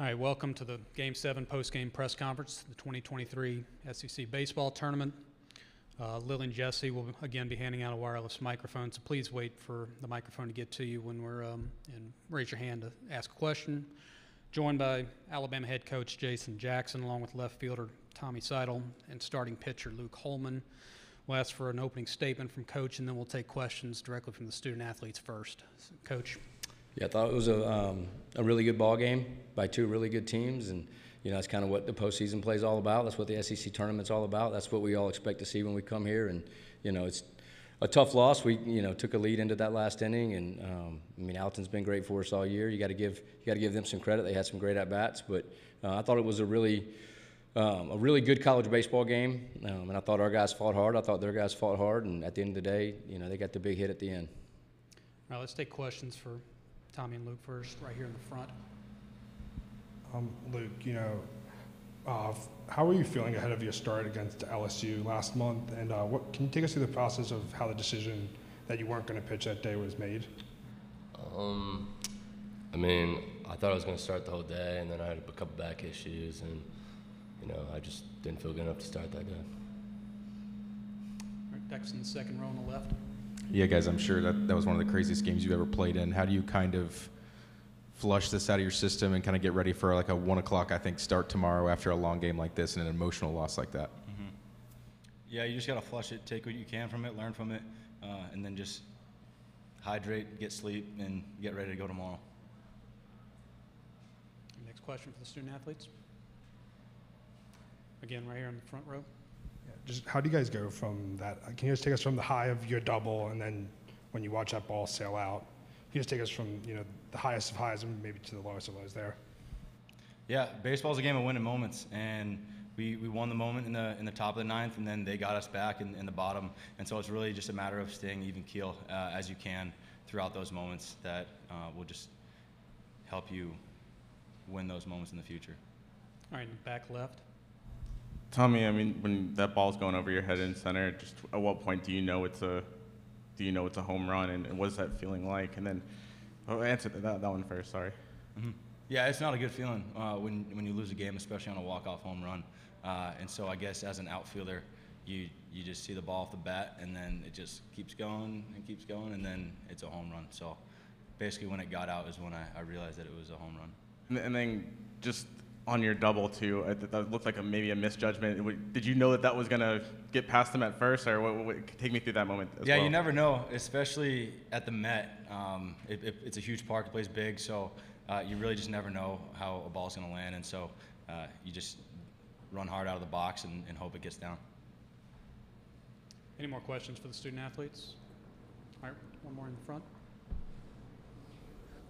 All right, welcome to the Game 7 post-game press conference, the 2023 SEC Baseball Tournament. Lily and Jesse will again be handing out a wireless microphone, so please wait for the microphone to get to you when we're and raise your hand to ask a question. Joined by Alabama head coach Jason Jackson, along with left fielder Tommy Seidel and starting pitcher Luke Holman. We'll ask for an opening statement from Coach, and then we'll take questions directly from the student athletes first. So, Coach. Yeah, I thought it was a really good ball game by two really good teams, and that's kind of what the postseason play is all about. That's what the SEC tournament's all about. That's what we all expect to see when we come here. And it's a tough loss. We took a lead into that last inning, and Alton's been great for us all year. You got to give them some credit. They had some great at bats, but I thought it was a really good college baseball game, and I thought our guys fought hard. I thought their guys fought hard, and at the end of the day, they got the big hit at the end. All right, let's take questions for Tommy and Luke first, right here in the front. Luke, how are you feeling ahead of your start against LSU last month? And can you take us through the process of how the decision that you weren't going to pitch that day was made? I thought I was going to start the whole day, and then I had a couple back issues, and I just didn't feel good enough to start that day. All right, Dex in the second row on the left. Yeah, guys, I'm sure that was one of the craziest games you've ever played in. How do you kind of flush this out of your system and kind of get ready for like a 1 o'clock, I think, start tomorrow after a long game like this and an emotional loss like that? Mm-hmm. Yeah, you just got to flush it, take what you can from it, learn from it, and then just hydrate, get sleep, and get ready to go tomorrow. Next question for the student athletes. Again, right here in the front row. Just how do you guys go from that? Can you just take us from the high of your double, and then when you watch that ball sail out, can you just take us from the highest of highs and maybe to the lowest of lows there? Yeah, baseball's a game of winning moments, and we won the moment in the top of the ninth, and then they got us back in the bottom, and so it's really just a matter of staying even keel as you can throughout those moments that will just help you win those moments in the future. All right, back left. Tommy, when that ball's going over your head in center, just at what point do you know it's a home run, and what is that feeling like? And then, answer that one first. Sorry. Mm-hmm. Yeah, it's not a good feeling when you lose a game, especially on a walk-off home run. And so I guess as an outfielder, you just see the ball off the bat, and then it just keeps going, and then it's a home run. So basically, when it got out is when I realized that it was a home run. And then just on your double too, that looked like maybe a misjudgment. Did you know that was going to get past him at first, or take me through that moment as well? Yeah, you never know, especially at the Met. It's a huge park, it plays big, so you really just never know how a ball's going to land, and so you just run hard out of the box and hope it gets down. Any more questions for the student athletes? All right, one more in the front.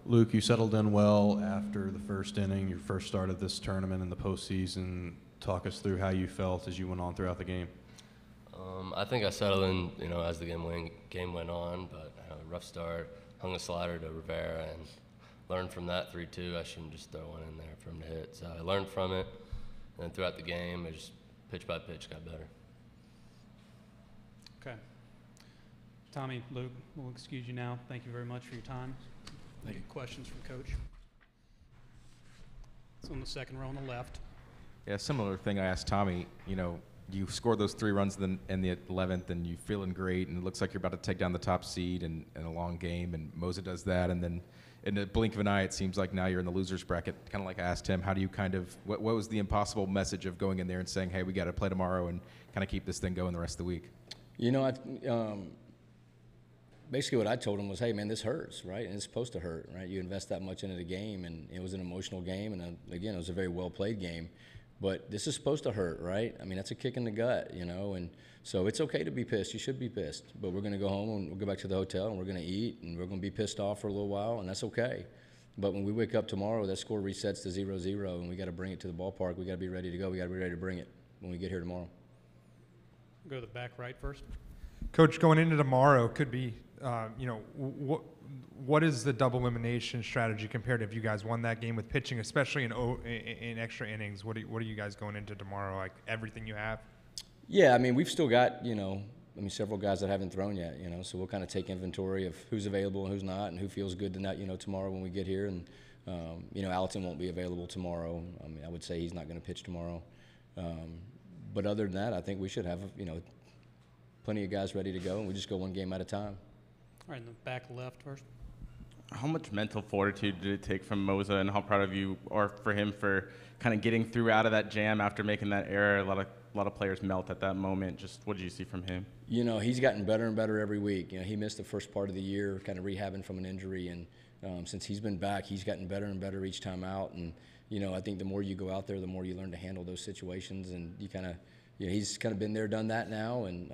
Luke, you settled in well after the first inning, your first start of this tournament in the postseason. Talk us through how you felt as you went on throughout the game. I think I settled in, as the game went on, but rough start, hung a slider to Rivera, and learned from that 3-2. I shouldn't just throw one in there for him to hit. So I learned from it, and throughout the game, it just pitch by pitch got better. Okay. Tommy, Luke, we'll excuse you now. Thank you very much for your time. Any questions from Coach? It's on the second row on the left. Yeah, similar thing I asked Tommy. You scored those 3 runs in the 11th, and you're feeling great, and it looks like you're about to take down the top seed in a long game, and Moza does that, and then in the blink of an eye, it seems like now you're in the loser's bracket. Kind of like I asked him, how do you what was the impossible message of going in there and saying, hey, we got to play tomorrow and kind of keep this thing going the rest of the week? Basically what I told him was, hey, man, this hurts, right? And it's supposed to hurt, right? You invest that much into the game, and it was an emotional game, and again, it was a very well-played game. But this is supposed to hurt, right? That's a kick in the gut, and so it's okay to be pissed. You should be pissed. But we're going to go home, and we'll go back to the hotel, and we're going to eat, and we're going to be pissed off for a little while, and that's okay. But when we wake up tomorrow, that score resets to 0-0, and we got to bring it to the ballpark. We got to be ready to go. We got to be ready to bring it when we get here tomorrow. Go to the back right first. Coach, going into tomorrow could be, what is the double elimination strategy compared to if you guys won that game with pitching, especially in extra innings? What are you guys going into tomorrow? Like everything you have? Yeah, we've still got several guys that haven't thrown yet. So we'll kind of take inventory of who's available and who's not, and who feels good tonight. Tomorrow when we get here, and Alton won't be available tomorrow. I mean, I would say he's not going to pitch tomorrow. But other than that, I think we should have, plenty of guys ready to go, and we just go one game at a time. All right, in the back left first. How much mental fortitude did it take from Moza, and how proud of you are for him for kind of getting through out of that jam after making that error? A lot of players melt at that moment. Just what did you see from him? He's gotten better and better every week. He missed the first part of the year, kind of rehabbing from an injury, and since he's been back, he's gotten better and better each time out. And I think the more you go out there, the more you learn to handle those situations, and you kind of. He's kind of been there, done that now, and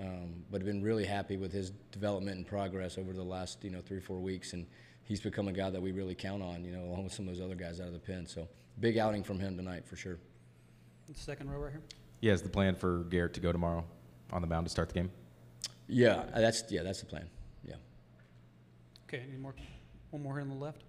but been really happy with his development and progress over the last 3 or 4 weeks, and he's become a guy that we really count on, along with some of those other guys out of the pen. So big outing from him tonight for sure. The second row right here. Yeah, is the plan for Garrett to go tomorrow on the mound to start the game? Yeah, that's the plan. Yeah. Okay, any more? One more here on the left.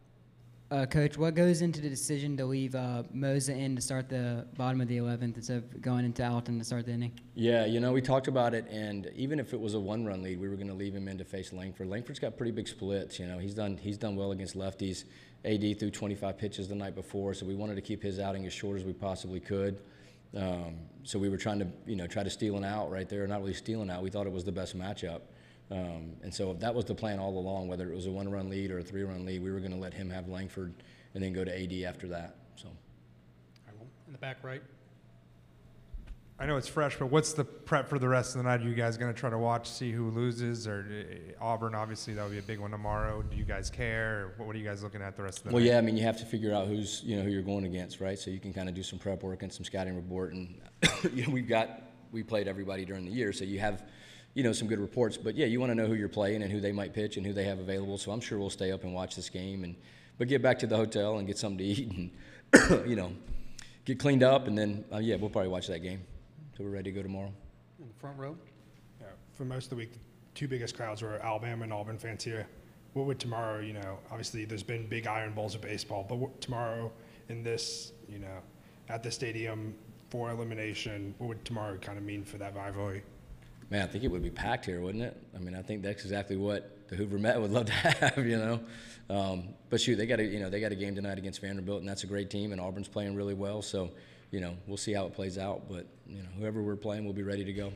Coach, what goes into the decision to leave Moza in to start the bottom of the 11th instead of going into Alton to start the inning? Yeah, we talked about it, and even if it was a one-run lead, we were going to leave him in to face Langford. Langford's got pretty big splits. He's done well against lefties. AD threw 25 pitches the night before, so we wanted to keep his outing as short as we possibly could. So we were trying to try to steal an out right there. Not really stealing out. We thought it was the best matchup. And so that was the plan all along, whether it was a one-run lead or a 3-run lead, we were going to let him have Langford and then go to AD after that. So, All right, well, in the back right. I know it's fresh, but what's the prep for the rest of the night? Are you guys going to try to watch, see who loses? Or Auburn, obviously, that would be a big one tomorrow. Do you guys care? Or what are you guys looking at the rest of the night? Well, yeah, I mean, you have to figure out who you're going against, right? So you can kind of do some prep work and some scouting report. And, we played everybody during the year, so you have – some good reports. But, yeah, you want to know who you're playing and who they might pitch and who they have available. So I'm sure we'll stay up and watch this game. But get back to the hotel and get something to eat and, get cleaned up. And then, we'll probably watch that game until we're ready to go tomorrow. In the front row. Yeah, for most of the week, the two biggest crowds were Alabama and Auburn fans here. What would tomorrow, obviously there's been big Iron Bowls of baseball, but tomorrow in this, at the stadium for elimination, what would tomorrow kind of mean for that rivalry? Man, I think it would be packed here, wouldn't it? I mean, I think that's exactly what the Hoover Met would love to have, But shoot, they got a game tonight against Vanderbilt, and that's a great team, and Auburn's playing really well. So, we'll see how it plays out. But whoever we're playing, we'll be ready to go.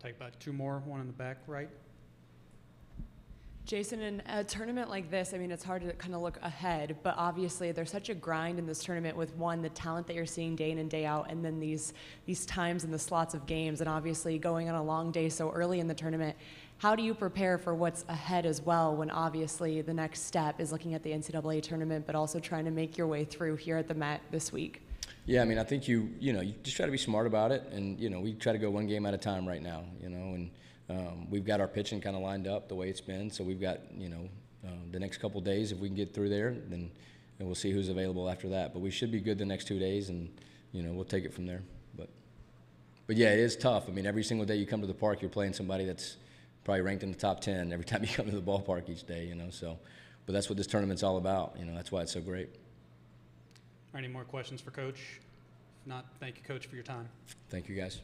Take back two more. One in the back right. Jason, in a tournament like this, I mean, it's hard to kind of look ahead, but obviously there's such a grind in this tournament with, one, the talent that you're seeing day in and day out, and then these times and the slots of games, and obviously going on a long day so early in the tournament. How do you prepare for what's ahead as well when obviously the next step is looking at the NCAA tournament, but also trying to make your way through here at the Met this week? Yeah, I mean, I think you just try to be smart about it, and, we try to go one game at a time right now, and we've got our pitching kind of lined up the way it's been, so we've got, the next couple days, if we can get through there, then we'll see who's available after that. But we should be good the next 2 days, and, we'll take it from there. But yeah, it is tough. I mean, every single day you come to the park, you're playing somebody that's probably ranked in the top 10 every time you come to the ballpark each day, so. But that's what this tournament's all about, that's why it's so great. Any more questions for Coach? If not, thank you, Coach, for your time. Thank you, guys.